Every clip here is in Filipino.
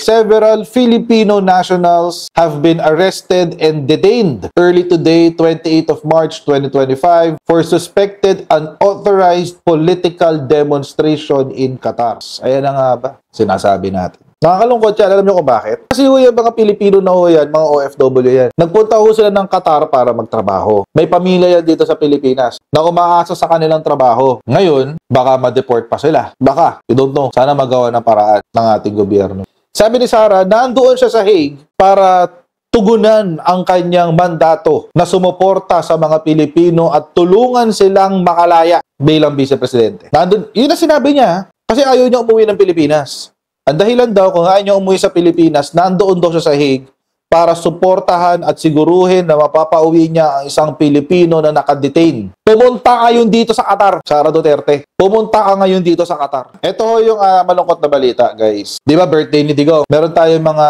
several Filipino nationals have been arrested and detained early today, 28th of March 2025, for suspected unauthorized political demonstration in Qatar. Ayan na nga ba? Sinasabi natin. Nakakalungkot yan. Alam niyo kung bakit? Kasi yung mga Pilipino na yan, mga OFW yan. Nagpunta sila ng Qatar para magtrabaho. May pamilya yan dito sa Pilipinas na umaasa sa kanilang trabaho. Ngayon, baka ma-deport pa sila. Baka. You don't know. Sana magawa ng paraan ng ating gobyerno. Sabi ni Sara, nandoon siya sa Hague para tugunan ang kanyang mandato na sumuporta sa mga Pilipino at tulungan silang makalaya bilang vice-presidente. Nandun, yun ang sinabi niya kasi ayaw niya umuwi ng Pilipinas. Ang dahilan daw kung ayaw niya umuwi sa Pilipinas, nandoon daw siya sa Hague para suportahan at siguruhin na mapapauwi niya ang isang Pilipino na nakadetain. Pumunta ka ngayon dito sa Qatar, Sara Duterte. Pumunta ka ngayon dito sa Qatar. Ito yung malungkot na balita, guys. Di ba birthday ni Digong? Meron tayong mga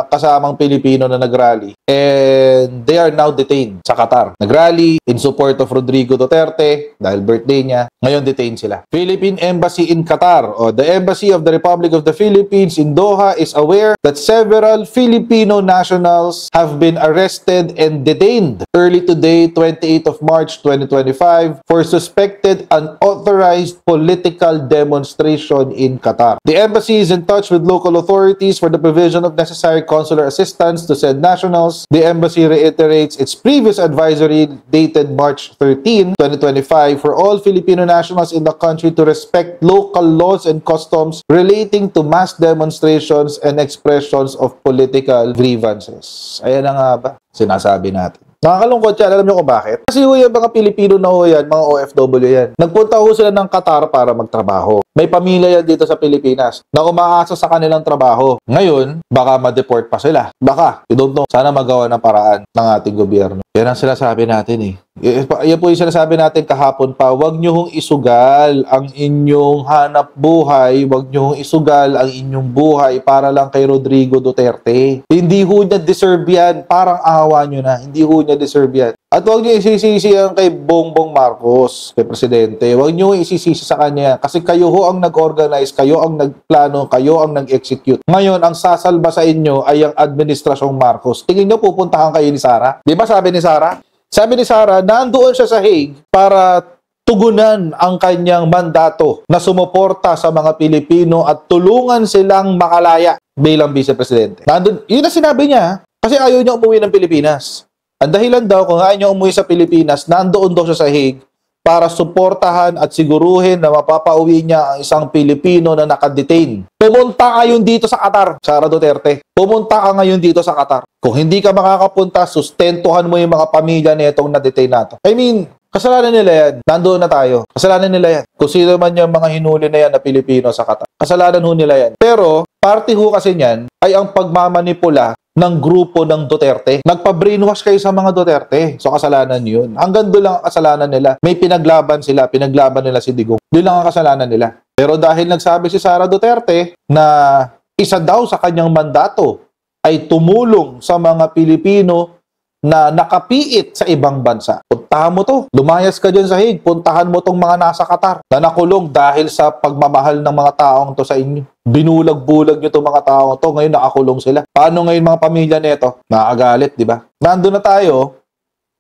kasamang Pilipino na nagrally and they are now detained sa Qatar. Nagrally in support of Rodrigo Duterte dahil birthday niya. Ngayon detained sila. Philippine Embassy in Qatar, or the Embassy of the Republic of the Philippines in Doha, is aware that several Filipino nationals have been arrested and detained early today, 28th of March 2025, for suspected unauthorized political demonstration in Qatar. The embassy is in touch with local authorities for the provision of necessary consular assistance to said nationals. The embassy reiterates its previous advisory dated March 13, 2025 for all Filipino nationals in the country to respect local laws and customs relating to mass demonstrations and expressions of political grievances. Ayan na nga ba? Sinasabi natin. Nakakalungkot yan. Alam niyo kung bakit? Kasi yung mga Pilipino na yan, mga OFW yan. Nagpunta sila ng Qatar para magtrabaho. May pamilya yan dito sa Pilipinas na umaasa sa kanilang trabaho. Ngayon, baka ma-deport pa sila. Baka. You don't know. Sana magawa ng paraan ng ating gobyerno. Yan ang sinasabi natin eh. Yan po yung sinasabi natin kahapon pa. Huwag nyo hong isugal ang inyong hanap buhay. Huwag nyo hong isugal ang inyong buhay para lang kay Rodrigo Duterte. Hindi ho niya deserve yan. Parang awa nyo na. Hindi ho niya deserve yan. At huwag nyo isisisi yan kay Bongbong Marcos, kay Presidente. Huwag nyo isisisi sa kanya. Kasi kayo ho ang nag-organize, kayo ang nagplano, kayo ang nag-execute. Ngayon, ang sasalba sa inyo ay ang Administrasyong Marcos. Tingin nyo, pupuntahan kayo ni Sara? Di ba sabi ni Sara? Sabi ni Sara, nandoon siya sa Hague para tugunan ang kanyang mandato na sumuporta sa mga Pilipino at tulungan silang makalaya bilang vice-presidente. Nandun, yun ang sinabi niya kasi ayaw niya umuwi ng Pilipinas. Ang dahilan daw kung ayaw niya umuwi sa Pilipinas, nandoon daw siya sa Hague para suportahan at siguruhin na mapapauwi niya ang isang Pilipino na nakadetain. Pumunta ka ngayon dito sa Qatar, Sara Duterte. Pumunta ka ngayon dito sa Qatar. Kung hindi ka makakapunta, sustentuhan mo yung mga pamilya nitong na-detain nato. I mean, kasalanan nila yan. Nandoon na tayo. Kasalanan nila yan. Kung sino man yung mga hinuli na yan na Pilipino sa Qatar. Kasalanan ho nila yan. Pero, party ho kasi niyan ay ang pagmamanipula ng grupo ng Duterte. Nagpa-brainwash kayo sa mga Duterte. So, kasalanan yun. Hanggang doon lang ang kasalanan nila. May pinaglaban sila. Pinaglaban nila si Digong. Doon lang ang kasalanan nila. Pero dahil nagsabi si Sara Duterte na isa daw sa kanyang mandato ay tumulong sa mga Pilipino na nakapiit sa ibang bansa. Puntahan mo to. Lumayas ka dyan sa Hague. Puntahan mo tong mga nasa Qatar na nakulong dahil sa pagmamahal ng mga taong to sa inyo. Binulag-bulag nyo itong mga taong to. Ngayon nakakulong sila. Paano ngayon mga pamilya nito? Nakakagalit, di ba? Nandun na tayo.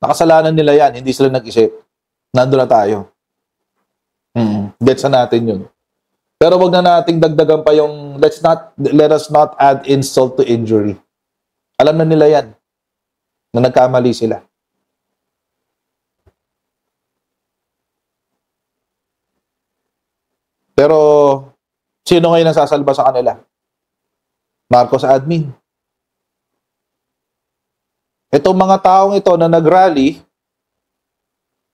Nakasalanan nila yan. Hindi sila nag-isip. Nandun na tayo. Gets na natin yun. Pero wag na nating dagdagan pa yung let us not add insult to injury. Alam na nila yan na nagkamali sila. Pero sino ngayon ang sasalba sa kanila? Marcos admin. Itong mga taong ito na nagrally,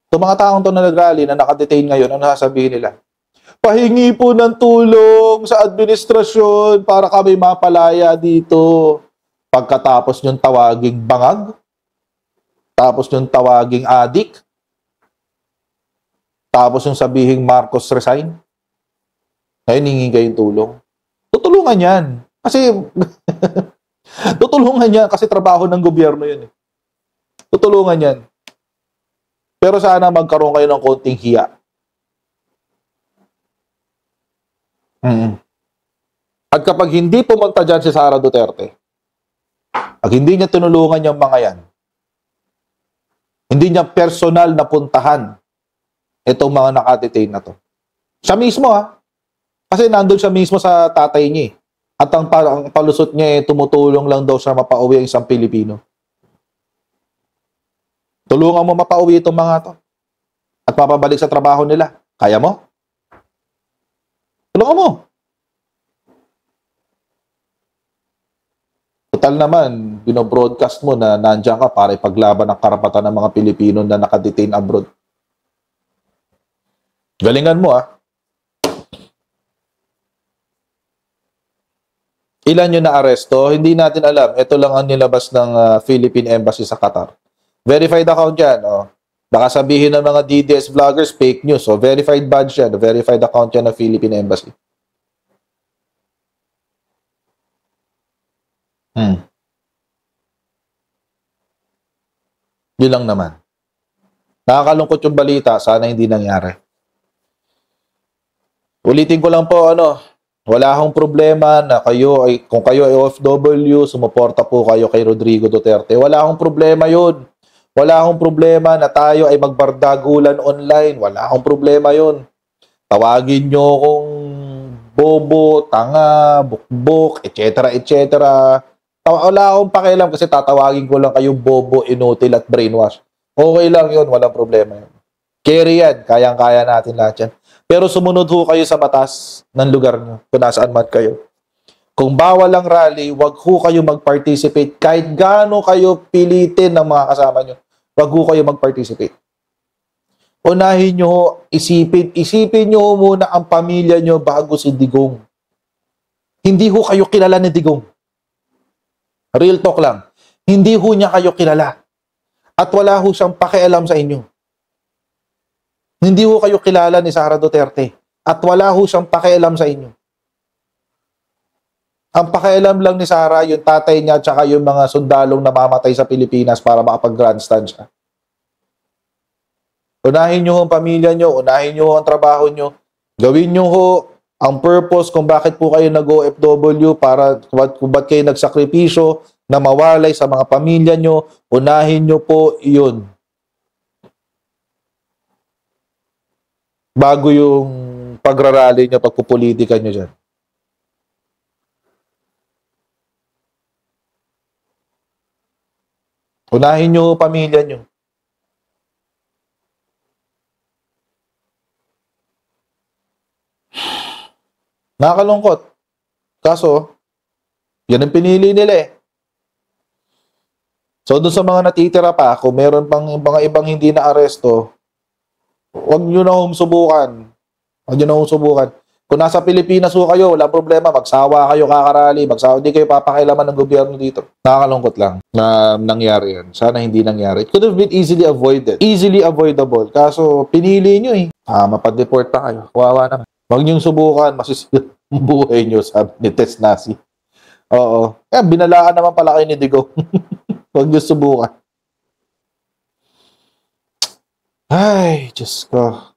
na nakadetain ngayon, ano sasabihin nila? Pahingi po ng tulong sa administrasyon para kami mapalaya dito. Pagkatapos yung tawaging bangag, tapos yung tawaging adik, tapos yung sabihing Marcos resign, ngayon hingi kayong tulong. Tutulungan yan. Kasi, tutulungan yan kasi trabaho ng gobyerno yun. Tutulungan yan. Pero sana magkaroon kayo ng konting hiya. At kapag hindi pumunta dyan si Sara Duterte, pag hindi niya tinulungan yung mga yan, hindi niya personal na puntahan itong mga nakadetain na to. Siya mismo kasi nandun siya mismo sa tatay niya At ang palusot niya tumutulong lang daw siya mapauwi ang isang Pilipino. Tulungan mo mapauwi itong mga to. At mapabalik sa trabaho nila. Kaya mo? Tulungan mo. Total naman, binobroadcast mo na nandiyan ka para ipaglaban ang karapatan ng mga Pilipino na nakadetain abroad. Galingan mo Ilan yung naaresto? Hindi natin alam. Ito lang ang nilabas ng Philippine Embassy sa Qatar. Verified account yan. Baka sabihin ng mga DDS vloggers, fake news. Verified badge yan. Verified account yan ng Philippine Embassy. Yun lang naman. Nakakalungkot yung balita. Sana hindi nangyari. Ulitin ko lang po, wala akong problema na kung kayo ay OFW, sumuporta po kayo kay Rodrigo Duterte. Wala akong problema yun. Wala akong problema na tayo ay magbardagulan online. Wala akong problema yun. Tawagin nyo kung bobo, tanga, bukbok, etc. Wala akong pakialam kasi tatawagin ko lang kayong bobo, inutil at brainwash. Okay lang yun, walang problema yun. Carry yan, kayang-kaya natin lahat yan. Pero sumunod ho kayo sa batas ng lugar nyo, kung nasaan man kayo. Kung bawal ang rally, wag ho kayo mag-participate. Kahit gaano kayo pilitin ng mga kasama nyo, wag ho kayo mag-participate. Unahin nyo, isipin nyo muna ang pamilya nyo bago si Digong. Hindi ho kayo kilala ni Digong. Real talk lang. Hindi ho niya kayo kilala. At wala ho siyang pakialam sa inyo. Hindi ho kayo kilala ni Sara Duterte. At wala ho siyang pakialam sa inyo. Ang pakialam lang ni Sara, yung tatay niya at saka yung mga sundalong namamatay sa Pilipinas para makapag-grandstand siya. Unahin nyo ang pamilya nyo, unahin nyo ang trabaho nyo. Gawin nyo ho ang purpose kung bakit po kayo nag-OFW para kung ba't kayo nagsakripisyo na mawalay sa mga pamilya nyo. Unahin nyo po yun. Bago yung pagrarally nyo, pagpupolitika nyo dyan. Unahin nyo pamilya nyo. Nakakalungkot. Kaso, yan ang pinili nila So, doon sa mga natitira pa, kung meron pang mga ibang hindi na aresto, huwag nyo na subukan. Huwag nyo na subukan. Kung nasa Pilipinas ho kayo, walang problema. Magsawa kayo kakarali. Hindi kayo papakailaman ng gobyerno dito. Nakakalungkot lang na nangyari yan. Sana hindi nangyari. It could have been easily avoided. Easily avoidable. Kaso, pinili nyo mapadeport pa kayo. Kawawa naman. Huwag nyo subukan. Masisira ang buhay nyo, sabi ni Tess Nasi. Oo. Binalaan naman pala kayo ni Digong. Huwag nyo subukan. Ay, Diyos ko.